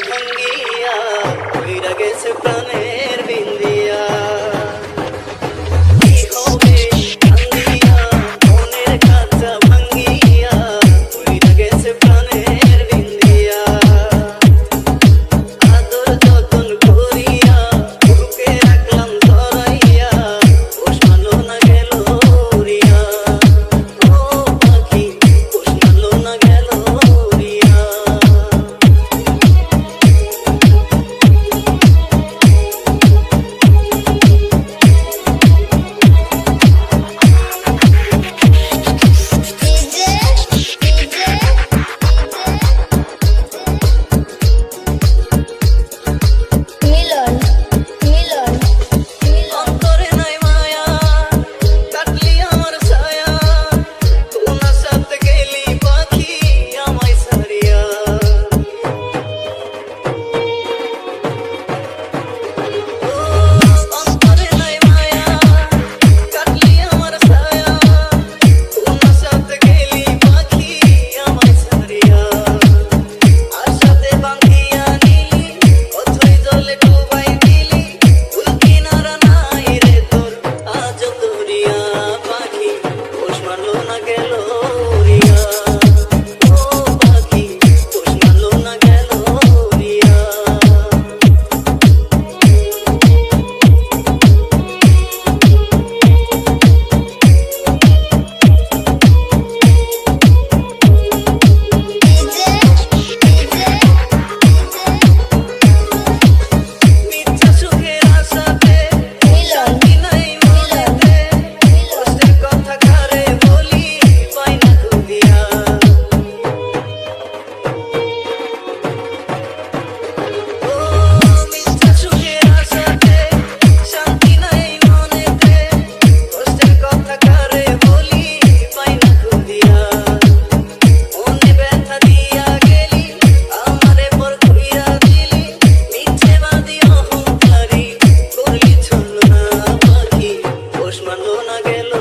ভাঙ্গিয়া কইরা গেছে প্রাণের বিন্দিয়া কি হবে কান্দিয়া মনের খাঁচা ভাঙ্গিয়া কইরা গেছে প্রাণের বিন্দিয়া আদর যতন করিয়া বুকে রাখলাম ধরাইয়া পোষ মানলো না গেল উড়িয়া ও পাখি পোষ মানলো না গেল উড়িয়া পোষ মানলো না গেল